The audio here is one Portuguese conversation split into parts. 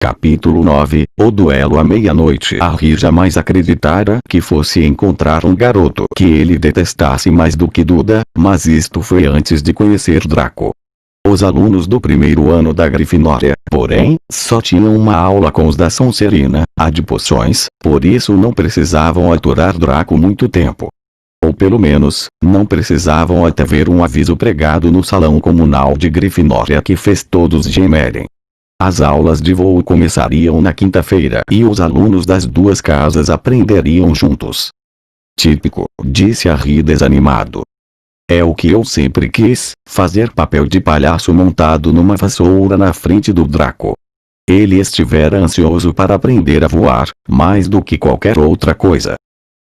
Capítulo 9 O duelo à meia-noite. Harry jamais acreditara que fosse encontrar um garoto que ele detestasse mais do que Duda, mas isto foi antes de conhecer Draco. Os alunos do primeiro ano da Grifinória, porém, só tinham uma aula com os da Sonserina, a de poções, por isso não precisavam aturar Draco muito tempo. Ou pelo menos, não precisavam até ver um aviso pregado no salão comunal de Grifinória que fez todos gemerem. As aulas de voo começariam na quinta-feira e os alunos das duas casas aprenderiam juntos. Típico, disse Harry desanimado. É o que eu sempre quis, fazer papel de palhaço montado numa vassoura na frente do Draco. Ele estivera ansioso para aprender a voar, mais do que qualquer outra coisa.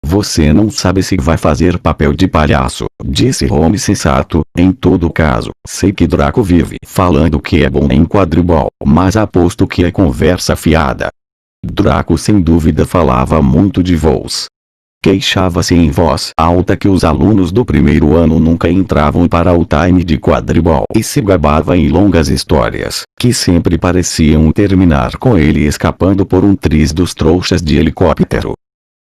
Você não sabe se vai fazer papel de palhaço, disse Rony sensato. Em todo caso, sei que Draco vive falando que é bom em quadribol, mas aposto que é conversa fiada. Draco sem dúvida falava muito de voos. Queixava-se em voz alta que os alunos do primeiro ano nunca entravam para o time de quadribol e se gabava em longas histórias, que sempre pareciam terminar com ele escapando por um triz dos trouxas de helicóptero.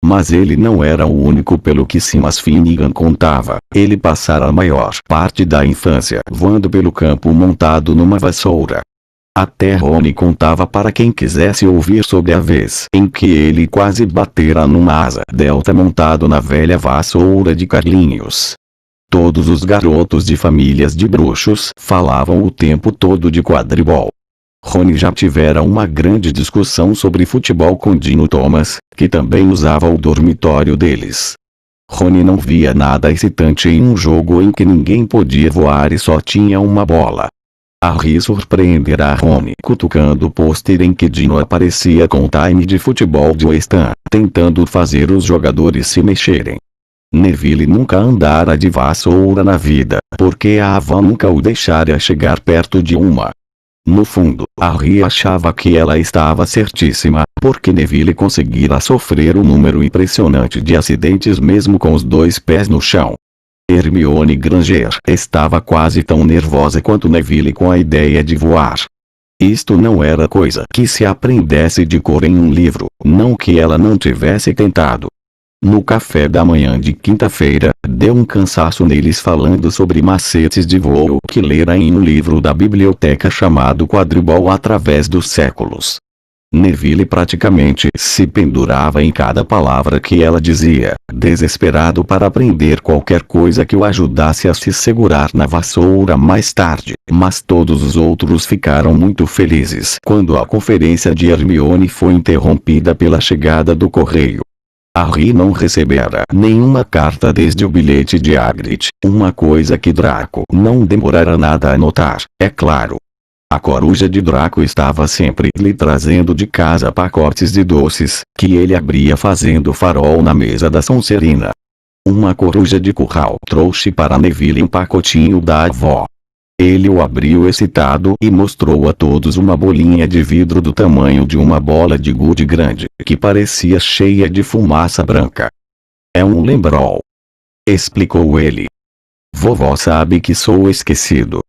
Mas ele não era o único pelo que Simas Finnegan contava. Ele passara a maior parte da infância voando pelo campo montado numa vassoura. Até Rony contava para quem quisesse ouvir sobre a vez em que ele quase batera numa asa delta montado na velha vassoura de Carlinhos. Todos os garotos de famílias de bruxos falavam o tempo todo de quadribol. Rony já tivera uma grande discussão sobre futebol com Dino Thomas, que também usava o dormitório deles. Rony não via nada excitante em um jogo em que ninguém podia voar e só tinha uma bola. Harry surpreenderá Rony cutucando o pôster em que Dino aparecia com o time de futebol de West Ham, tentando fazer os jogadores se mexerem. Neville nunca andara de vassoura na vida, porque a avó nunca o deixara chegar perto de uma. No fundo, Harry achava que ela estava certíssima, porque Neville conseguira sofrer um número impressionante de acidentes mesmo com os dois pés no chão. Hermione Granger estava quase tão nervosa quanto Neville com a ideia de voar. Isto não era coisa que se aprendesse de cor em um livro, não que ela não tivesse tentado. No café da manhã de quinta-feira, deu um cansaço neles falando sobre macetes de voo que lera em um livro da biblioteca chamado Quadribol através dos séculos. Neville praticamente se pendurava em cada palavra que ela dizia, desesperado para aprender qualquer coisa que o ajudasse a se segurar na vassoura mais tarde, mas todos os outros ficaram muito felizes quando a conferência de Hermione foi interrompida pela chegada do correio. Harry não recebera nenhuma carta desde o bilhete de Hagrid, uma coisa que Draco não demorara nada a notar, é claro. A coruja de Draco estava sempre lhe trazendo de casa pacotes de doces, que ele abria fazendo farol na mesa da Sonserina. Uma coruja de curral trouxe para Neville um pacotinho da avó. Ele o abriu excitado e mostrou a todos uma bolinha de vidro do tamanho de uma bola de gude grande, que parecia cheia de fumaça branca. É um lembrol, explicou ele. Vovó sabe que sou esquecido.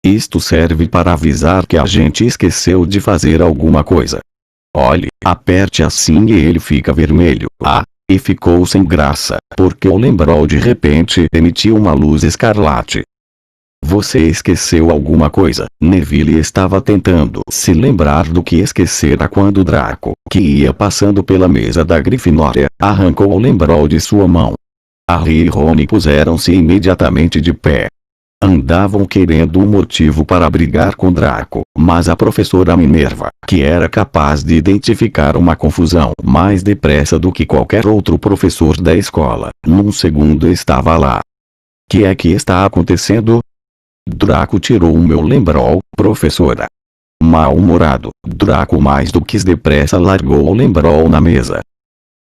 Isto serve para avisar que a gente esqueceu de fazer alguma coisa. Olhe, aperte assim e ele fica vermelho. E ficou sem graça, porque o lembrol de repente emitiu uma luz escarlate. Você esqueceu alguma coisa? Neville estava tentando se lembrar do que esquecera quando Draco, que ia passando pela mesa da Grifinória, arrancou o lembrol de sua mão. Harry e Rony puseram-se imediatamente de pé. Andavam querendo um motivo para brigar com Draco, mas a professora Minerva, que era capaz de identificar uma confusão mais depressa do que qualquer outro professor da escola, num segundo estava lá. Que é que está acontecendo? Draco tirou o meu lembrol, professora. Mal-humorado, Draco mais do que depressa largou o lembrol na mesa.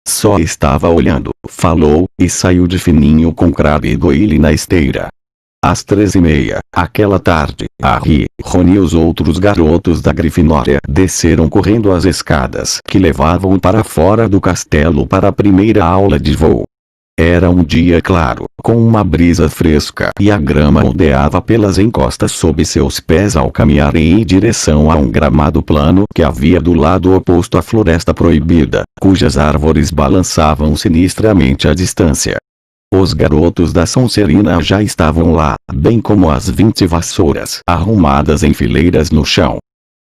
Só estava olhando, falou, e saiu de fininho com Crabbe e Goyle na esteira. Às 13h30, aquela tarde, Harry, Rony e os outros garotos da Grifinória desceram correndo as escadas que levavam para fora do castelo para a primeira aula de voo. Era um dia claro, com uma brisa fresca e a grama ondeava pelas encostas sob seus pés ao caminharem em direção a um gramado plano que havia do lado oposto à floresta proibida, cujas árvores balançavam sinistramente à distância. Os garotos da Sonserina já estavam lá, bem como as 20 vassouras arrumadas em fileiras no chão.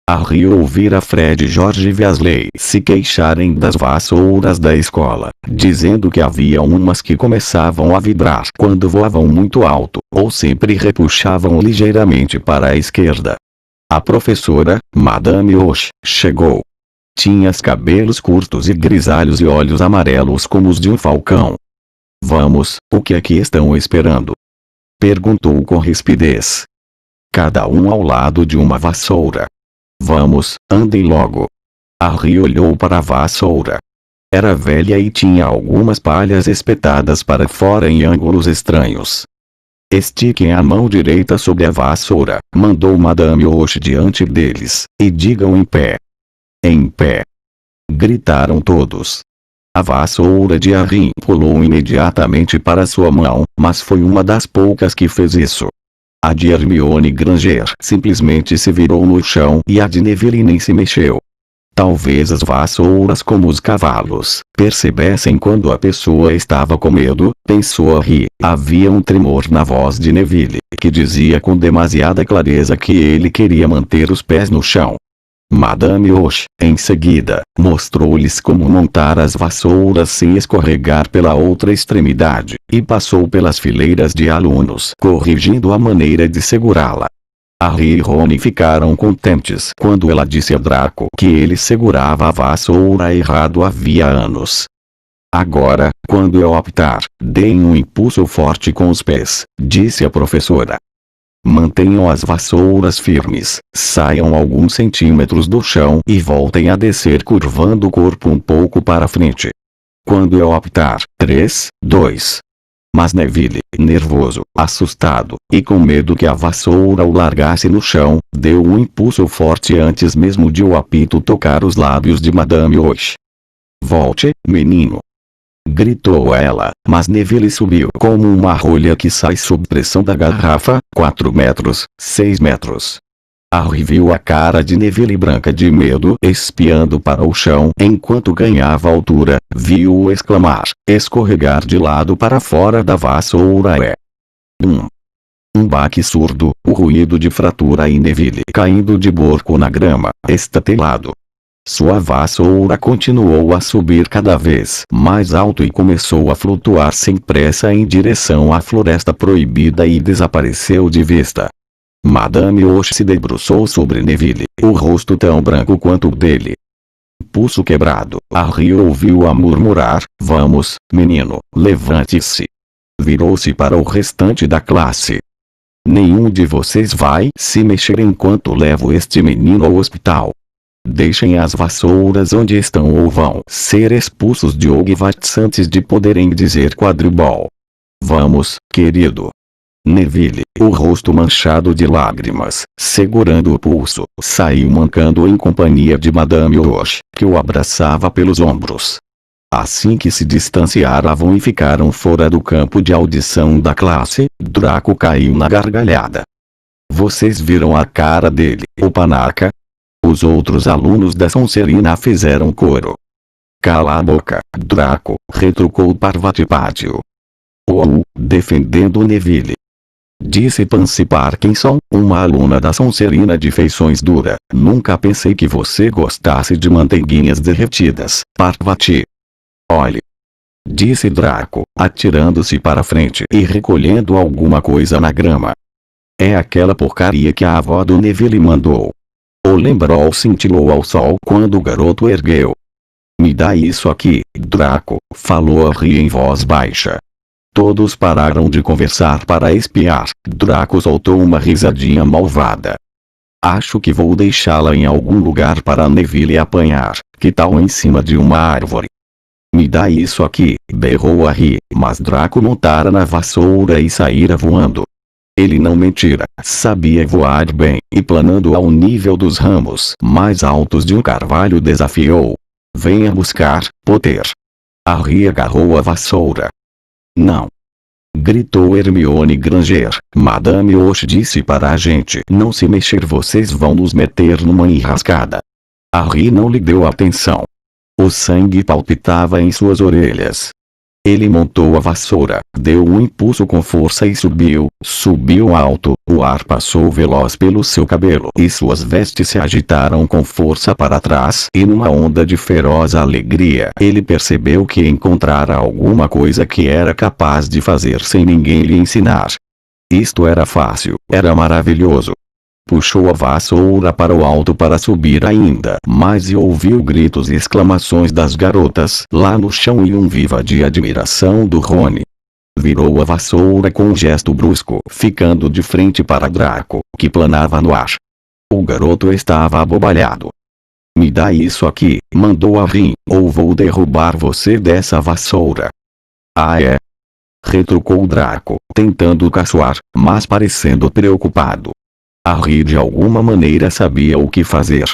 Harry ouvira Fred e George Weasley se queixarem das vassouras da escola, dizendo que havia umas que começavam a vibrar quando voavam muito alto, ou sempre repuxavam ligeiramente para a esquerda. A professora, Madame Osh, chegou. Tinha os cabelos curtos e grisalhos e olhos amarelos como os de um falcão. "Vamos, o que é que estão esperando?" perguntou com rispidez. Cada um ao lado de uma vassoura. "Vamos, andem logo." Harry olhou para a vassoura. Era velha e tinha algumas palhas espetadas para fora em ângulos estranhos. "Estiquem a mão direita sobre a vassoura", mandou Madame Osh diante deles, "e digam em pé." "Em pé!" gritaram todos. A vassoura de Harry pulou imediatamente para sua mão, mas foi uma das poucas que fez isso. A de Hermione Granger simplesmente se virou no chão e a de Neville nem se mexeu. Talvez as vassouras como os cavalos percebessem quando a pessoa estava com medo, pensou Harry. Havia um tremor na voz de Neville, que dizia com demasiada clareza que ele queria manter os pés no chão. Madame Osh, em seguida, mostrou-lhes como montar as vassouras sem escorregar pela outra extremidade, e passou pelas fileiras de alunos corrigindo a maneira de segurá-la. Harry e Rony ficaram contentes quando ela disse a Draco que ele segurava a vassoura errado havia anos. "Agora, quando eu optar, deem um impulso forte com os pés", disse a professora. "Mantenham as vassouras firmes, saiam alguns centímetros do chão e voltem a descer curvando o corpo um pouco para frente. Quando eu optar, 3, 2. Mas Neville, nervoso, assustado, e com medo que a vassoura o largasse no chão, deu um impulso forte antes mesmo de o apito tocar os lábios de Madame Osh. "Volte, menino!" gritou ela, mas Neville subiu como uma rolha que sai sob pressão da garrafa, 4 metros, 6 metros. Harry viu a cara de Neville branca de medo espiando para o chão enquanto ganhava altura, viu-o exclamar, escorregar de lado para fora da vassoura um baque surdo, o ruído de fratura e Neville caindo de borco na grama, estatelado. Sua vassoura continuou a subir cada vez mais alto e começou a flutuar sem pressa em direção à floresta proibida e desapareceu de vista. Madame Osh se debruçou sobre Neville, o rosto tão branco quanto o dele. Pulso quebrado, Harry ouviu-a murmurar, "Vamos, menino, levante-se." Virou-se para o restante da classe. "Nenhum de vocês vai se mexer enquanto levo este menino ao hospital. Deixem as vassouras onde estão ou vão ser expulsos de Hogwarts antes de poderem dizer quadribol. Vamos, querido." Neville, o rosto manchado de lágrimas, segurando o pulso, saiu mancando em companhia de Madame Osh, que o abraçava pelos ombros. Assim que se distanciaram e ficaram fora do campo de audição da classe, Draco caiu na gargalhada. "Vocês viram a cara dele, o panaca?" Os outros alunos da Sonserina fizeram coro. "Cala a boca, Draco", retrucou Parvati Pátio. Defendendo Neville. Disse Pansy Parkinson, uma aluna da Sonserina de feições dura, "Nunca pensei que você gostasse de manteiguinhas derretidas, Parvati." "Olhe", disse Draco, atirando-se para frente e recolhendo alguma coisa na grama. "É aquela porcaria que a avó do Neville mandou." O lembrol cintilou ao sol quando o garoto ergueu. "Me dá isso aqui, Draco", falou Harry em voz baixa. Todos pararam de conversar para espiar. Draco soltou uma risadinha malvada. "Acho que vou deixá-la em algum lugar para Neville apanhar. Que tal em cima de uma árvore?" "Me dá isso aqui", berrou Harry, mas Draco montara na vassoura e saíra voando. Ele não mentira, sabia voar bem, e planando ao nível dos ramos mais altos de um carvalho desafiou. "Venha buscar, Potter." Harry agarrou a vassoura. Não! Gritou Hermione Granger. Madame Osh disse para a gente não se mexer, vocês vão nos meter numa enrascada. Harry não lhe deu atenção. O sangue palpitava em suas orelhas. Ele montou a vassoura, deu um impulso com força e subiu alto, o ar passou veloz pelo seu cabelo e suas vestes se agitaram com força para trás e numa onda de feroz alegria ele percebeu que encontrara alguma coisa que era capaz de fazer sem ninguém lhe ensinar. Isto era fácil, era maravilhoso. Puxou a vassoura para o alto para subir ainda mais e ouviu gritos e exclamações das garotas lá no chão e um viva de admiração do Rony. Virou a vassoura com um gesto brusco, ficando de frente para Draco, que planava no ar. O garoto estava abobalhado. Me dá isso aqui, mandou Harry, ou vou derrubar você dessa vassoura. Ah é? Retrucou Draco, tentando caçoar, mas parecendo preocupado. Harry de alguma maneira sabia o que fazer.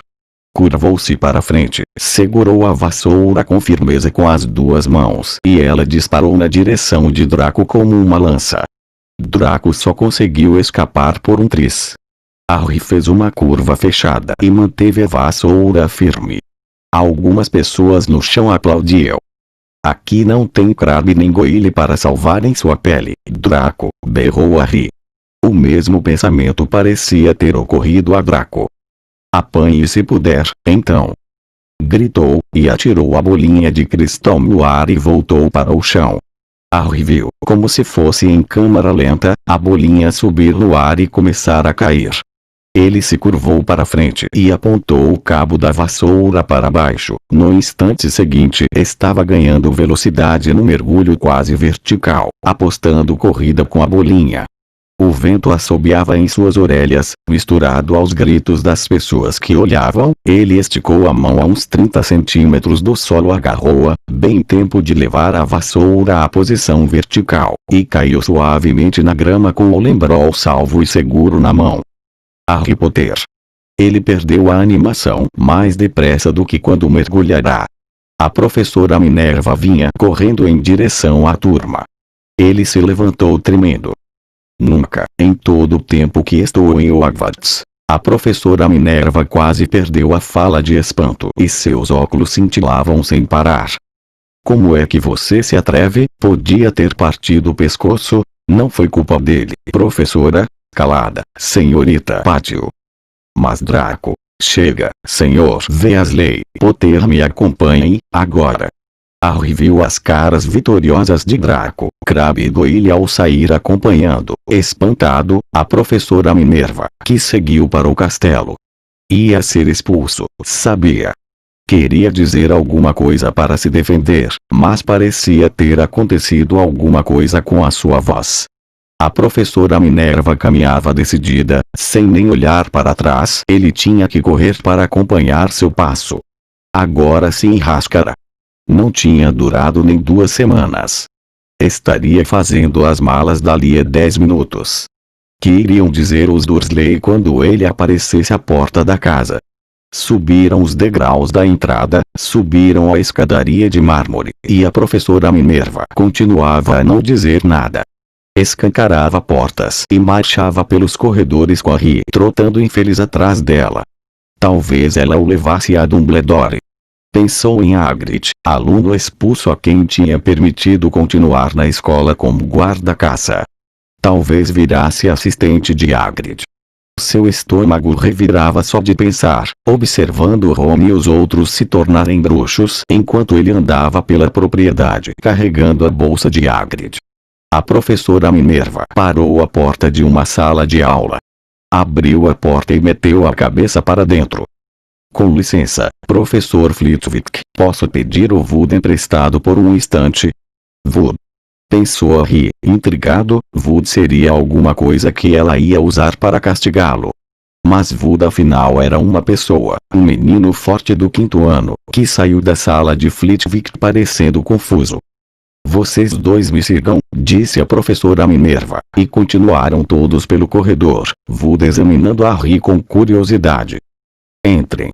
Curvou-se para frente, segurou a vassoura com firmeza com as duas mãos e ela disparou na direção de Draco como uma lança. Draco só conseguiu escapar por um triz. Harry fez uma curva fechada e manteve a vassoura firme. Algumas pessoas no chão aplaudiam. Aqui não tem Crabbe nem Goyle para salvarem sua pele, Draco, berrou Harry. O mesmo pensamento parecia ter ocorrido a Draco. Apanhe se puder, então. Gritou, e atirou a bolinha de cristal no ar e voltou para o chão. Harry viu, como se fosse em câmara lenta, a bolinha subir no ar e começar a cair. Ele se curvou para frente e apontou o cabo da vassoura para baixo. No instante seguinte estava ganhando velocidade no mergulho quase vertical, apostando corrida com a bolinha. O vento assobiava em suas orelhas, misturado aos gritos das pessoas que olhavam. Ele esticou a mão a uns 30 centímetros do solo, agarrou-a, bem tempo de levar a vassoura à posição vertical, e caiu suavemente na grama com o lembrol salvo e seguro na mão. Harry Potter. Ele perdeu a animação mais depressa do que quando mergulhará. A professora Minerva vinha correndo em direção à turma. Ele se levantou tremendo. Nunca, em todo o tempo que estou em Hogwarts, a professora Minerva quase perdeu a fala de espanto e seus óculos cintilavam sem parar. Como é que você se atreve? Podia ter partido o pescoço, não foi culpa dele. Professora, calada, senhorita Pátio. Mas Draco, chega, senhor Weasley Potter, me acompanhem, agora. Harry viu as caras vitoriosas de Draco, Crabbe e Goyle ao sair acompanhando, espantado, a professora Minerva, que seguiu para o castelo. Ia ser expulso, sabia. Queria dizer alguma coisa para se defender, mas parecia ter acontecido alguma coisa com a sua voz. A professora Minerva caminhava decidida, sem nem olhar para trás. Ele tinha que correr para acompanhar seu passo. Agora se enrascara. Não tinha durado nem 2 semanas. Estaria fazendo as malas dali a 10 minutos. Que iriam dizer os Dursley quando ele aparecesse à porta da casa? Subiram os degraus da entrada, subiram a escadaria de mármore, e a professora Minerva continuava a não dizer nada. Escancarava portas e marchava pelos corredores com Harry trotando infeliz atrás dela. Talvez ela o levasse a Dumbledore. Pensou em Hagrid, aluno expulso a quem tinha permitido continuar na escola como guarda-caça. Talvez virasse assistente de Hagrid. Seu estômago revirava só de pensar, observando Ron e os outros se tornarem bruxos enquanto ele andava pela propriedade carregando a bolsa de Hagrid. A professora Minerva parou à porta de uma sala de aula. Abriu a porta e meteu a cabeça para dentro. Com licença, professor Flitwick, posso pedir o Voodoo emprestado por um instante? Voodoo. Pensou Harry, intrigado. Voodoo seria alguma coisa que ela ia usar para castigá-lo. Mas Voodoo afinal era uma pessoa, um menino forte do 5º ano, que saiu da sala de Flitwick parecendo confuso. Vocês dois me sigam, disse a professora Minerva, e continuaram todos pelo corredor, Voodoo examinando Harry com curiosidade. Entrem.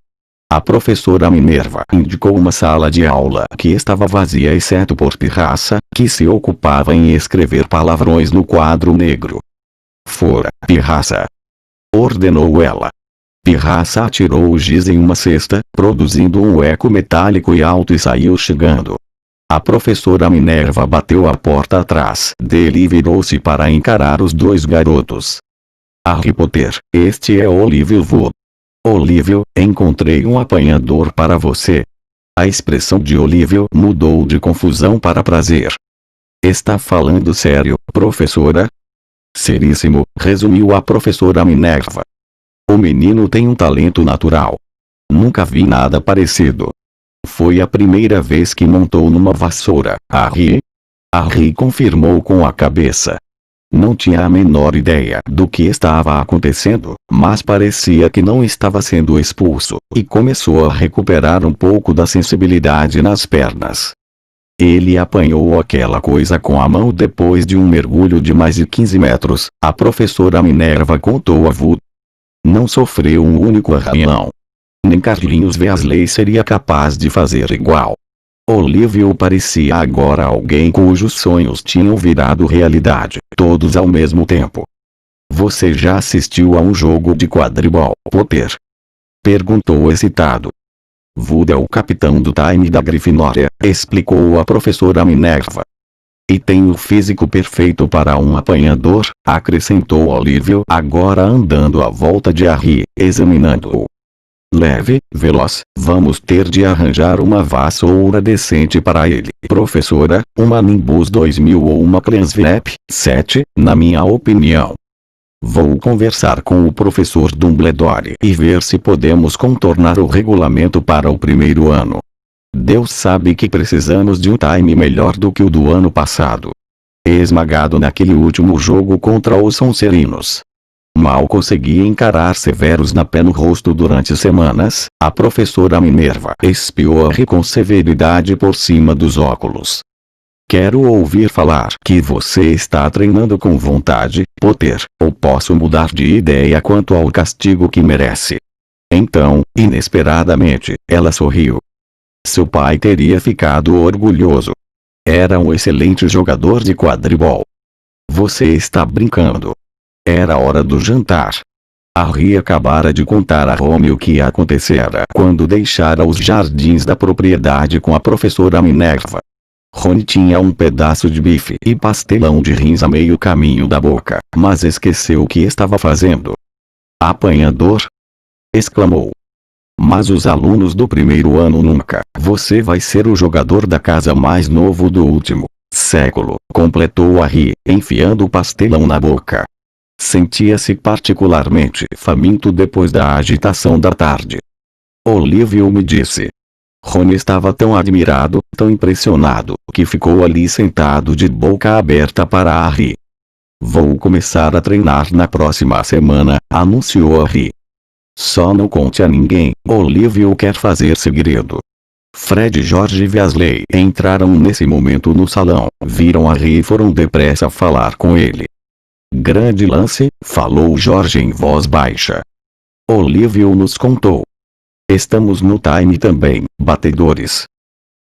A professora Minerva indicou uma sala de aula que estava vazia exceto por Pirraça, que se ocupava em escrever palavrões no quadro negro. Fora, Pirraça! Ordenou ela. Pirraça atirou o giz em uma cesta, produzindo um eco metálico e alto e saiu chegando. A professora Minerva bateu a porta atrás dele e virou-se para encarar os dois garotos. Harry Potter, este é Olívio Wood. Olívio, encontrei um apanhador para você. A expressão de Olívio mudou de confusão para prazer. Está falando sério, professora? Seríssimo, resumiu a professora Minerva. O menino tem um talento natural. Nunca vi nada parecido. Foi a primeira vez que montou numa vassoura, Harry? Harry confirmou com a cabeça. Não tinha a menor ideia do que estava acontecendo, mas parecia que não estava sendo expulso, e começou a recuperar um pouco da sensibilidade nas pernas. Ele apanhou aquela coisa com a mão depois de um mergulho de mais de 15 metros, a professora Minerva contou a Wood. Não sofreu um único arranhão. Nem Carlinhos Weasley seria capaz de fazer igual. Olívio parecia agora alguém cujos sonhos tinham virado realidade, todos ao mesmo tempo. Você já assistiu a um jogo de quadribol, Potter? Perguntou excitado. Wood é o capitão do time da Grifinória, explicou a professora Minerva. E tem o físico perfeito para um apanhador, acrescentou Olívio agora andando à volta de Harry, examinando-o. Leve, veloz, vamos ter de arranjar uma vassoura decente para ele. Professora, uma Nimbus 2000 ou uma Clansvap 7, na minha opinião. Vou conversar com o professor Dumbledore e ver se podemos contornar o regulamento para o primeiro ano. Deus sabe que precisamos de um time melhor do que o do ano passado. Esmagado naquele último jogo contra os Sonserinos. Mal conseguia encarar Severus na pé no rosto durante semanas, a professora Minerva espiou Harry com severidade por cima dos óculos. Quero ouvir falar que você está treinando com vontade, Potter, ou posso mudar de ideia quanto ao castigo que merece. Então, inesperadamente, ela sorriu. Seu pai teria ficado orgulhoso. Era um excelente jogador de quadribol. Você está brincando. Era hora do jantar. Harry acabara de contar a Rony o que acontecera quando deixara os jardins da propriedade com a professora Minerva. Rony tinha um pedaço de bife e pastelão de rins a meio caminho da boca, mas esqueceu o que estava fazendo. Apanhador? Exclamou. Mas os alunos do primeiro ano nunca. Você vai ser o jogador da casa mais novo do último século, completou Harry, enfiando o pastelão na boca. Sentia-se particularmente faminto depois da agitação da tarde. Olívio me disse. Rony estava tão admirado, tão impressionado, que ficou ali sentado de boca aberta para Harry. Vou começar a treinar na próxima semana, anunciou Harry. Só não conte a ninguém, Olívio quer fazer segredo. Fred e George Weasley entraram nesse momento no salão, viram Harry e foram depressa falar com ele. Grande lance, falou George em voz baixa. Olívio nos contou. Estamos no time também, batedores.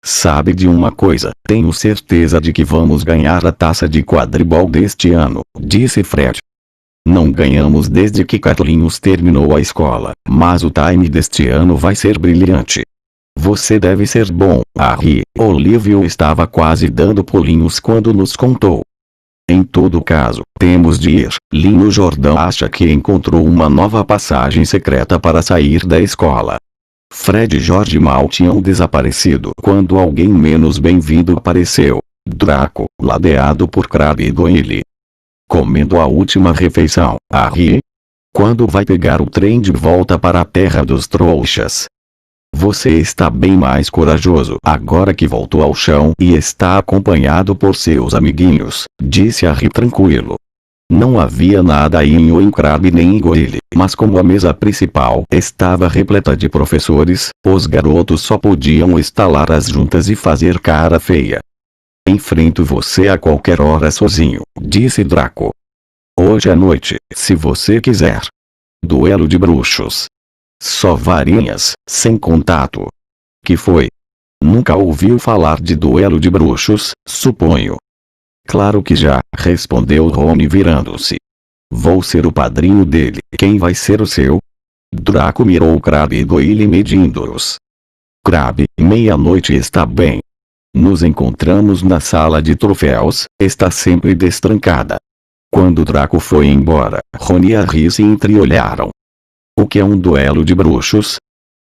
Sabe de uma coisa, tenho certeza de que vamos ganhar a taça de quadribol deste ano, disse Fred. Não ganhamos desde que Carlinhos terminou a escola, mas o time deste ano vai ser brilhante. Você deve ser bom, Harry. Olívio estava quase dando pulinhos quando nos contou. Em todo caso, temos de ir. Lino Jordan acha que encontrou uma nova passagem secreta para sair da escola. Fred e George mal tinham desaparecido quando alguém menos bem-vindo apareceu. Draco, ladeado por Crabbe e Goyle. Comendo a última refeição, Harry? Quando vai pegar o trem de volta para a terra dos trouxas? Você está bem mais corajoso agora que voltou ao chão e está acompanhado por seus amiguinhos, disse Harry tranquilo. Não havia nada em Crabbe nem em Goyle, mas como a mesa principal estava repleta de professores, os garotos só podiam estalar as juntas e fazer cara feia. Enfrento você a qualquer hora sozinho, disse Draco. Hoje à noite, se você quiser. Duelo de bruxos. Só varinhas, sem contato. Que foi? Nunca ouviu falar de duelo de bruxos, suponho. Claro que já, respondeu Rony virando-se. Vou ser o padrinho dele. Quem vai ser o seu? Draco mirou Crabbe e Goyle medindo-os. Crabbe, meia-noite está bem. Nos encontramos na sala de troféus, está sempre destrancada. Quando Draco foi embora, Rony e Harry se entreolharam. O que é um duelo de bruxos?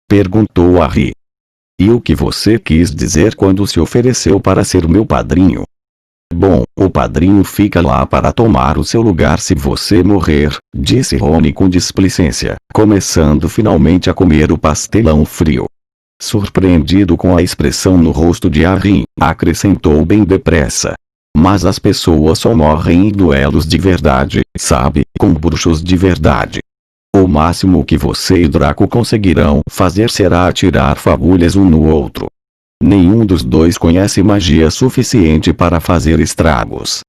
Perguntou Harry. E o que você quis dizer quando se ofereceu para ser meu padrinho? Bom, o padrinho fica lá para tomar o seu lugar se você morrer, disse Rony com displicência, começando finalmente a comer o pastelão frio. Surpreendido com a expressão no rosto de Harry, acrescentou bem depressa. Mas as pessoas só morrem em duelos de verdade, sabe, com bruxos de verdade. O máximo que você e Draco conseguirão fazer será atirar fagulhas um no outro. Nenhum dos dois conhece magia suficiente para fazer estragos.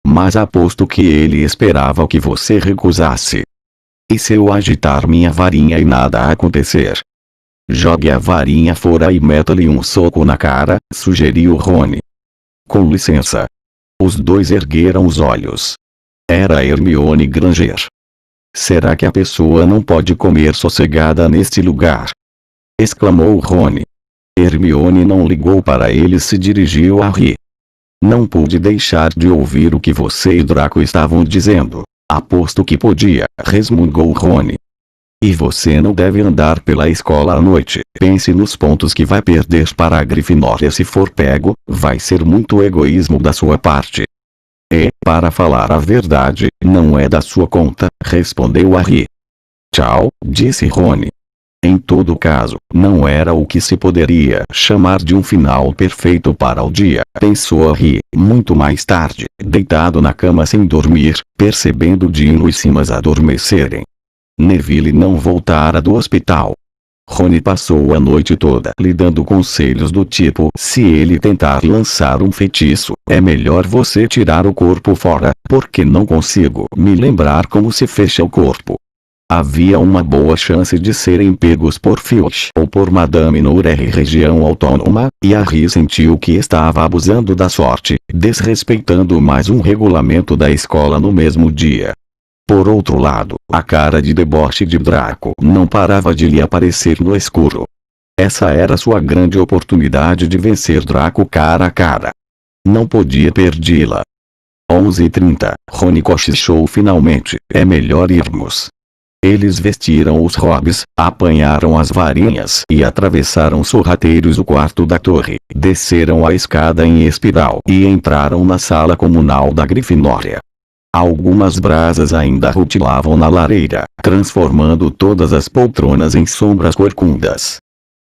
Mas aposto que ele esperava que você recusasse. E se eu agitar minha varinha e nada acontecer? Jogue a varinha fora e meta-lhe um soco na cara, sugeriu Rony. Com licença. Os dois ergueram os olhos. Era Hermione Granger. Será que a pessoa não pode comer sossegada neste lugar? Exclamou Rony. Hermione não ligou para ele e se dirigiu a Harry. Não pude deixar de ouvir o que você e Draco estavam dizendo. Aposto que podia, resmungou Rony. E você não deve andar pela escola à noite. Pense nos pontos que vai perder para a Grifinória se for pego, vai ser muito egoísmo da sua parte. E, para falar a verdade, não é da sua conta, respondeu Harry. Tchau, disse Rony. Em todo caso, não era o que se poderia chamar de um final perfeito para o dia, pensou Harry, muito mais tarde, deitado na cama sem dormir, percebendo Dino e Simas adormecerem. Neville não voltara do hospital. Rony passou a noite toda lhe dando conselhos do tipo: se ele tentar lançar um feitiço, é melhor você tirar o corpo fora, porque não consigo me lembrar como se fecha o corpo. Havia uma boa chance de serem pegos por Filch ou por Madame Noire região autônoma, e Harry sentiu que estava abusando da sorte, desrespeitando mais um regulamento da escola no mesmo dia. Por outro lado, a cara de deboche de Draco não parava de lhe aparecer no escuro. Essa era sua grande oportunidade de vencer Draco cara a cara. Não podia perdê-la. 11h30, Rony cochichou finalmente, é melhor irmos. Eles vestiram os robes, apanharam as varinhas e atravessaram sorrateiros o quarto da torre, desceram a escada em espiral e entraram na sala comunal da Grifinória. Algumas brasas ainda rutilavam na lareira, transformando todas as poltronas em sombras corcundas.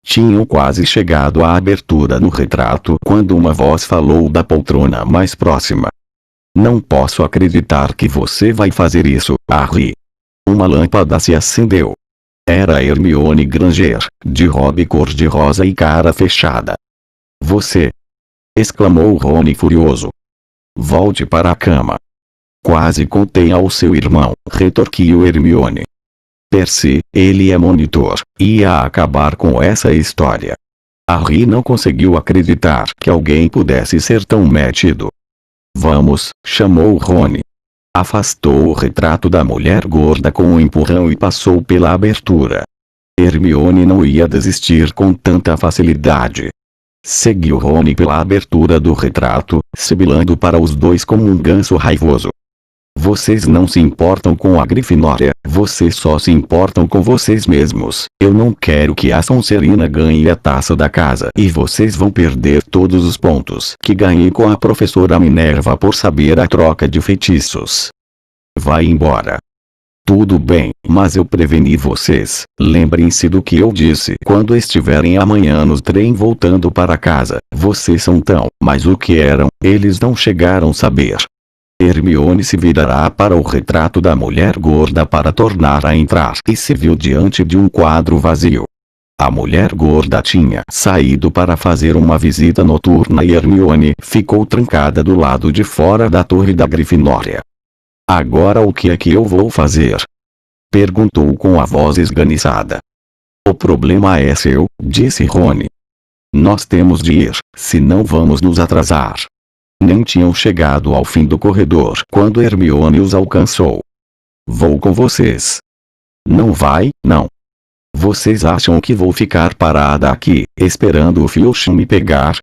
Tinham quase chegado à abertura no retrato quando uma voz falou da poltrona mais próxima. Não posso acreditar que você vai fazer isso, Harry. Uma lâmpada se acendeu. Era Hermione Granger, de robe cor-de-rosa e cara fechada. Você! Exclamou Rony furioso. Volte para a cama. Quase contei ao seu irmão, retorquiu Hermione. Percy, ele é monitor, ia acabar com essa história. Harry não conseguiu acreditar que alguém pudesse ser tão metido. Vamos, chamou Rony. Afastou o retrato da mulher gorda com um empurrão e passou pela abertura. Hermione não ia desistir com tanta facilidade. Seguiu Rony pela abertura do retrato, sibilando para os dois como um ganso raivoso. Vocês não se importam com a Grifinória, vocês só se importam com vocês mesmos. Eu não quero que a Sonserina ganhe a taça da casa e vocês vão perder todos os pontos que ganhei com a professora Minerva por saber a troca de feitiços. Vai embora. Tudo bem, mas eu preveni vocês. Lembrem-se do que eu disse quando estiverem amanhã no trem voltando para casa. Vocês são tão, mas o que eram, eles não chegaram a saber. Hermione se virará para o retrato da mulher gorda para tornar a entrar e se viu diante de um quadro vazio. A mulher gorda tinha saído para fazer uma visita noturna e Hermione ficou trancada do lado de fora da torre da Grifinória. Agora o que é que eu vou fazer? Perguntou com a voz esganiçada. O problema é seu, disse Rony. Nós temos de ir, senão vamos nos atrasar. Nem tinham chegado ao fim do corredor quando Hermione os alcançou. Vou com vocês. Não vai, não. Vocês acham que vou ficar parada aqui, esperando o Filch me pegar?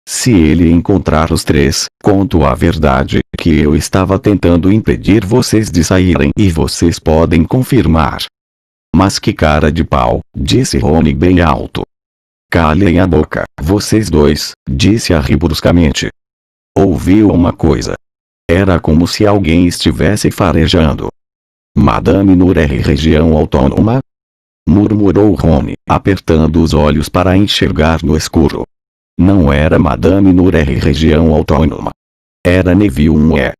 Se ele encontrar os três, conto a verdade, que eu estava tentando impedir vocês de saírem e vocês podem confirmar. Mas que cara de pau, disse Rony bem alto. Calem a boca, vocês dois, disse Harry bruscamente. Ouviu uma coisa. Era como se alguém estivesse farejando. Madame Noor é região autônoma? Murmurou Rony, apertando os olhos para enxergar no escuro. Não era Madame Noor é região autônoma. Era Neville.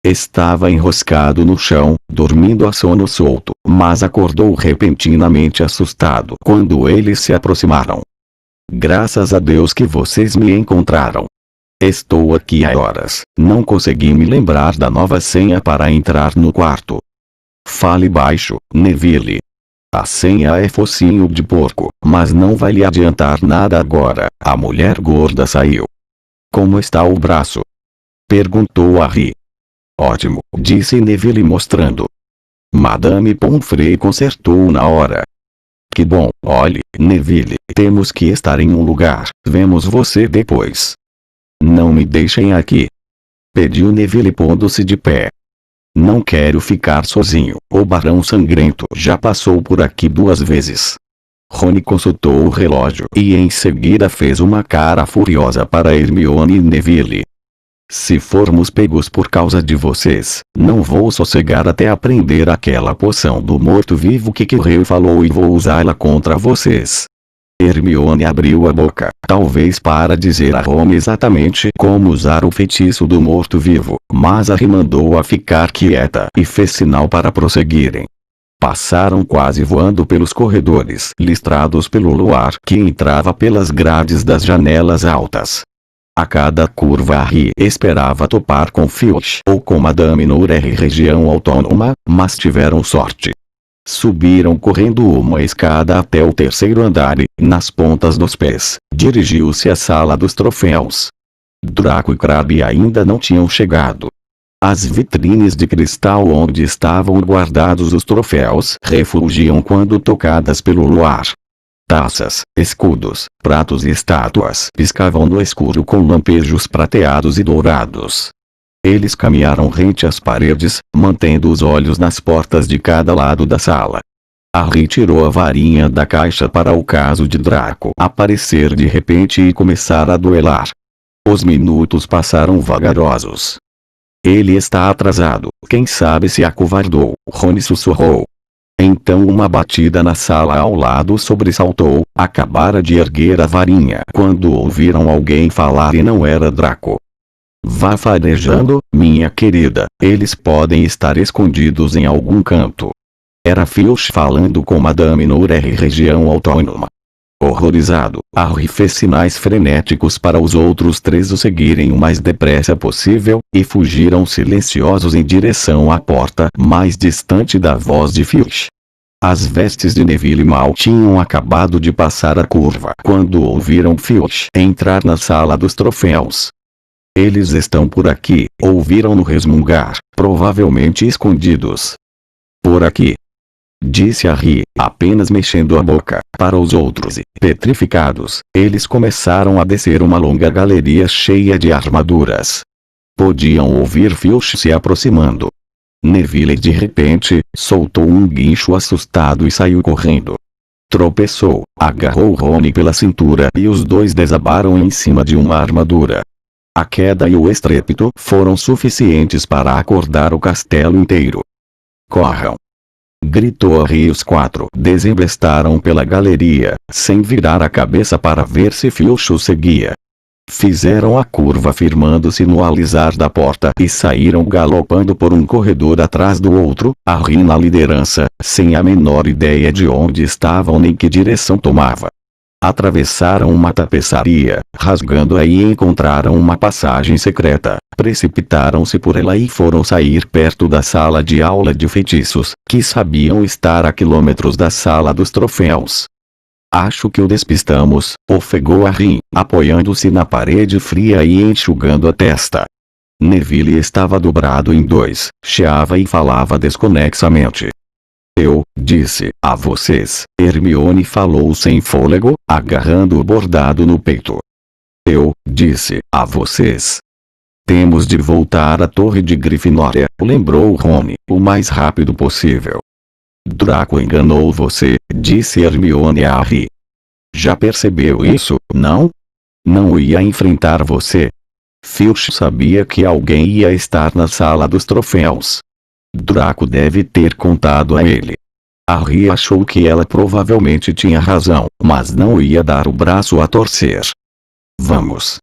Estava enroscado no chão, dormindo a sono solto, mas acordou repentinamente assustado quando eles se aproximaram. Graças a Deus que vocês me encontraram. Estou aqui há horas, não consegui me lembrar da nova senha para entrar no quarto. Fale baixo, Neville. A senha é focinho de porco, mas não vai lhe adiantar nada agora, a mulher gorda saiu. Como está o braço? Perguntou Harry. Ótimo, disse Neville mostrando. Madame Pomfrey consertou na hora. Que bom, olhe, Neville, temos que estar em um lugar, vemos você depois. Não me deixem aqui. Pediu Neville pondo-se de pé. Não quero ficar sozinho, o Barão Sangrento já passou por aqui 2 vezes. Rony consultou o relógio e em seguida fez uma cara furiosa para Hermione e Neville. Se formos pegos por causa de vocês, não vou sossegar até aprender aquela poção do morto-vivo que Quirrell falou e vou usá-la contra vocês. Hermione abriu a boca, talvez para dizer a Rony exatamente como usar o feitiço do morto-vivo, mas Harry mandou-a ficar quieta e fez sinal para prosseguirem. Passaram quase voando pelos corredores listrados pelo luar que entrava pelas grades das janelas altas. A cada curva Harry esperava topar com Filch ou com Madame Noor região autônoma, mas tiveram sorte. Subiram correndo uma escada até o 3º andar e, nas pontas dos pés, dirigiu-se à sala dos troféus. Draco e Crabbe ainda não tinham chegado. As vitrines de cristal onde estavam guardados os troféus refulgiam quando tocadas pelo luar. Taças, escudos, pratos e estátuas piscavam no escuro com lampejos prateados e dourados. Eles caminharam rente às paredes, mantendo os olhos nas portas de cada lado da sala. Harry tirou a varinha da caixa para o caso de Draco aparecer de repente e começar a duelar. Os minutos passaram vagarosos. Ele está atrasado, quem sabe se acovardou, Rony sussurrou. Então uma batida na sala ao lado sobressaltou, acabara de erguer a varinha quando ouviram alguém falar e não era Draco. Vá farejando, minha querida, eles podem estar escondidos em algum canto. Era Filch falando com Madame Noor região autônoma. Horrorizado, Harry fez sinais frenéticos para os outros 3 o seguirem o mais depressa possível, e fugiram silenciosos em direção à porta mais distante da voz de Filch. As vestes de Neville mal tinham acabado de passar a curva quando ouviram Filch entrar na sala dos troféus. Eles estão por aqui, ouviram-no resmungar, provavelmente escondidos. Por aqui. Disse Harry, apenas mexendo a boca, para os outros e, petrificados, eles começaram a descer uma longa galeria cheia de armaduras. Podiam ouvir Filch se aproximando. Neville de repente, soltou um guincho assustado e saiu correndo. Tropeçou, agarrou Rony pela cintura e os dois desabaram em cima de uma armadura. A queda e o estrépito foram suficientes para acordar o castelo inteiro. Corram! Gritou Harry e os 4 desembestaram pela galeria, sem virar a cabeça para ver se Filch os seguia. Fizeram a curva firmando-se no alisar da porta e saíram galopando por um corredor atrás do outro, Harry na liderança, sem a menor ideia de onde estavam nem que direção tomava. Atravessaram uma tapeçaria, rasgando-a e encontraram uma passagem secreta, precipitaram-se por ela e foram sair perto da sala de aula de feitiços, que sabiam estar a quilômetros da sala dos troféus. Acho que o despistamos, ofegou Harry, apoiando-se na parede fria e enxugando a testa. Neville estava dobrado em dois, chiava e falava desconexamente. Eu disse a vocês, Hermione falou sem fôlego, agarrando o bordado no peito. Eu disse a vocês. Temos de voltar à Torre de Grifinória, lembrou Rony, o mais rápido possível. Draco enganou você, disse Hermione a Harry. Já percebeu isso, não? Não ia enfrentar você. Filch sabia que alguém ia estar na sala dos troféus. Draco deve ter contado a ele. Harry achou que ela provavelmente tinha razão, mas não ia dar o braço a torcer. Vamos.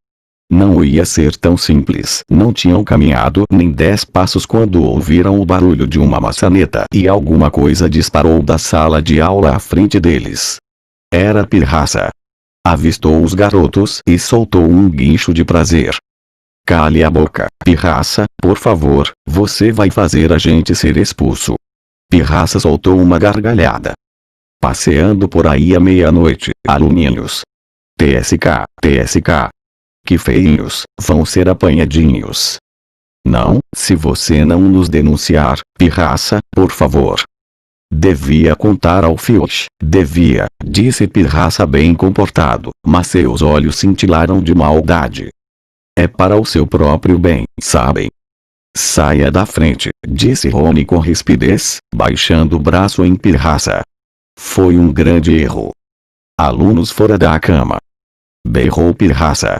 Não ia ser tão simples. Não tinham caminhado nem 10 passos quando ouviram o barulho de uma maçaneta e alguma coisa disparou da sala de aula à frente deles. Era Pirraça. Avistou os garotos e soltou um guincho de prazer. Cale a boca, Pirraça, por favor, você vai fazer a gente ser expulso. Pirraça soltou uma gargalhada. Passeando por aí à meia-noite, aluninhos. TSK, TSK. Que feinhos, vão ser apanhadinhos. Não, se você não nos denunciar, Pirraça, por favor. Devia contar ao Filch, devia, disse Pirraça bem comportado, mas seus olhos cintilaram de maldade. É para o seu próprio bem, sabem? Saia da frente, disse Rony com rispidez, baixando o braço em Pirraça. Foi um grande erro. Alunos fora da cama. Berrou Pirraça.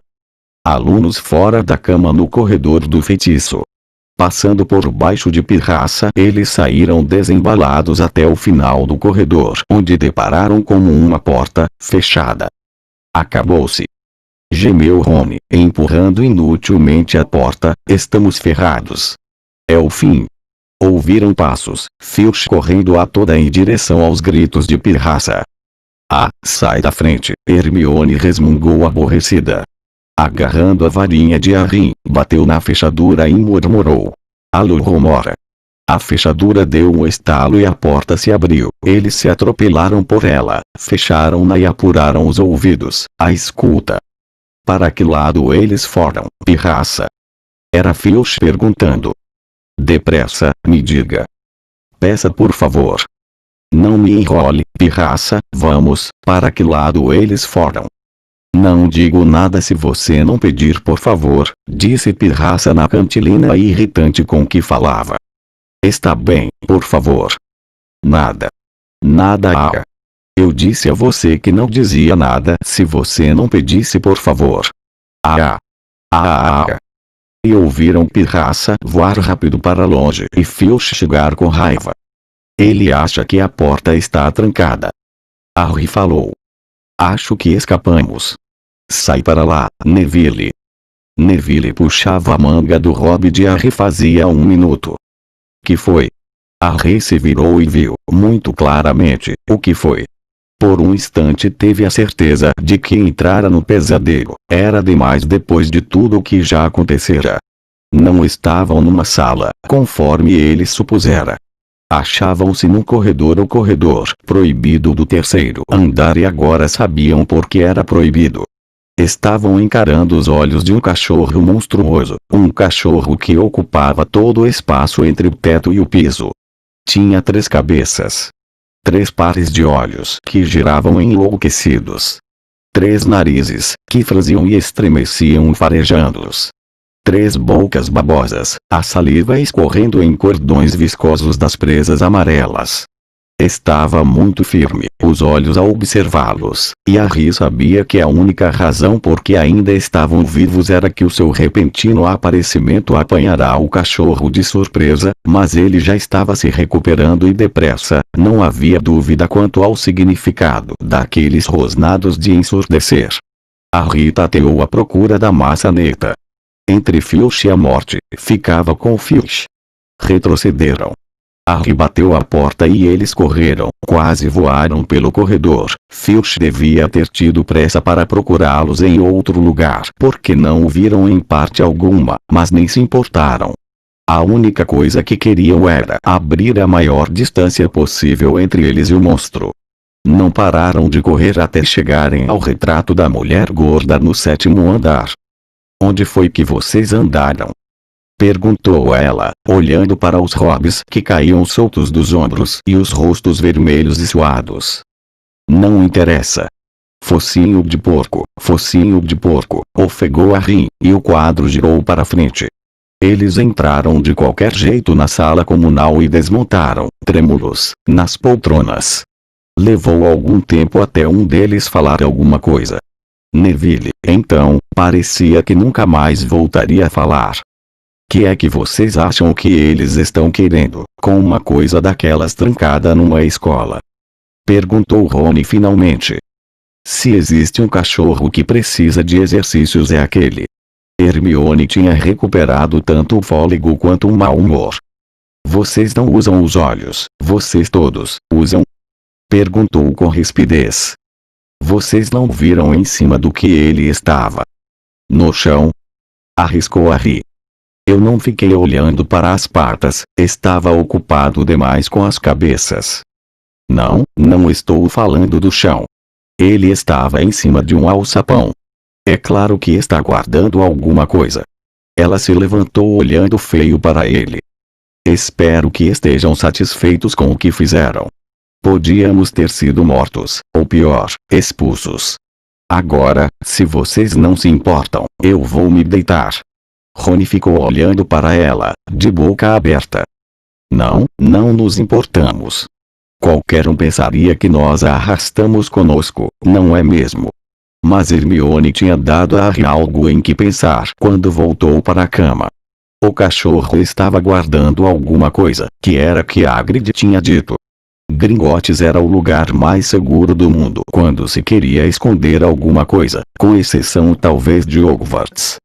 Alunos fora da cama no corredor do feitiço. Passando por baixo de Pirraça, eles saíram desembalados até o final do corredor, onde depararam com uma porta, fechada. Acabou-se. Gemeu Rony, empurrando inutilmente a porta, estamos ferrados. É o fim. Ouviram passos, Filch correndo a toda em direção aos gritos de Pirraça. Ah, sai da frente, Hermione resmungou aborrecida. Agarrando a varinha de Harry, bateu na fechadura e murmurou. Alohomora. A fechadura deu um estalo e a porta se abriu. Eles se atropelaram por ela, fecharam-na e apuraram os ouvidos, a escuta. Para que lado eles foram, Pirraça? Era Filch perguntando. Depressa, me diga. Peça por favor. Não me enrole, Pirraça, vamos, para que lado eles foram? Não digo nada se você não pedir por favor, disse Pirraça na cantilena irritante com que falava. Está bem, por favor. Nada. Nada. Eu disse a você que não dizia nada se você não pedisse por favor. E ouviram Pirraça voar rápido para longe e Filch chegar com raiva. Ele acha que a porta está trancada. Harry falou. Acho que escapamos. Sai para lá, Neville. Neville puxava a manga do hobby de Harry fazia 1 minuto. Que foi? Harry se virou e viu, muito claramente, o que foi. Por um instante teve a certeza de que entrara no pesadelo. Era demais depois de tudo o que já acontecera. Não estavam numa sala, conforme ele supusera. Achavam-se num corredor ou corredor proibido do 3º andar e agora sabiam por que era proibido. Estavam encarando os olhos de um cachorro monstruoso, um cachorro que ocupava todo o espaço entre o teto e o piso. Tinha 3 cabeças. 3 pares de olhos que giravam enlouquecidos. 3 narizes, que franziam e estremeciam farejando-os. 3 bocas babosas, a saliva escorrendo em cordões viscosos das presas amarelas. Estava muito firme, os olhos a observá-los, e Harry sabia que a única razão por que ainda estavam vivos era que o seu repentino aparecimento apanhará o cachorro de surpresa, mas ele já estava se recuperando e depressa, não havia dúvida quanto ao significado daqueles rosnados de ensurdecer. Harry tateou à procura da maçaneta. Entre Filch e a morte, ficava com Filch. Retrocederam. Harry bateu a porta e eles correram, quase voaram pelo corredor. Filch devia ter tido pressa para procurá-los em outro lugar, porque não o viram em parte alguma, mas nem se importaram. A única coisa que queriam era abrir a maior distância possível entre eles e o monstro. Não pararam de correr até chegarem ao retrato da mulher gorda no 7º andar. Onde foi que vocês andaram? Perguntou ela, olhando para os hobbies que caíam soltos dos ombros e os rostos vermelhos e suados. Não interessa. Focinho de porco, ofegou a Rin, e o quadro girou para frente. Eles entraram de qualquer jeito na sala comunal e desmontaram, trêmulos, nas poltronas. Levou algum tempo até um deles falar alguma coisa. Neville, então, parecia que nunca mais voltaria a falar. Que é que vocês acham que eles estão querendo, com uma coisa daquelas trancada numa escola? Perguntou Rony finalmente. Se existe um cachorro que precisa de exercícios é aquele. Hermione tinha recuperado tanto o fôlego quanto o mau humor. Vocês não usam os olhos, vocês todos, usam? Perguntou com rispidez. Vocês não viram em cima do que ele estava? No chão? Arriscou Harry. Eu não fiquei olhando para as patas, estava ocupado demais com as cabeças. Não estou falando do chão. Ele estava em cima de um alçapão. É claro que está guardando alguma coisa. Ela se levantou olhando feio para ele. Espero que estejam satisfeitos com o que fizeram. Podíamos ter sido mortos, ou pior, expulsos. Agora, se vocês não se importam, eu vou me deitar. Rony ficou olhando para ela, de boca aberta. Não nos importamos. Qualquer um pensaria que nós a arrastamos conosco, não é mesmo? Mas Hermione tinha dado a Harry algo em que pensar quando voltou para a cama. O cachorro estava guardando alguma coisa, que era que Hagrid tinha dito. Gringotts era o lugar mais seguro do mundo quando se queria esconder alguma coisa, com exceção talvez de Hogwarts.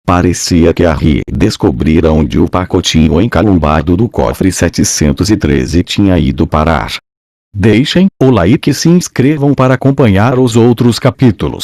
Parecia que Harry descobrira onde o pacotinho encalombado do cofre 713 tinha ido parar. Deixem o like e se inscrevam para acompanhar os outros capítulos.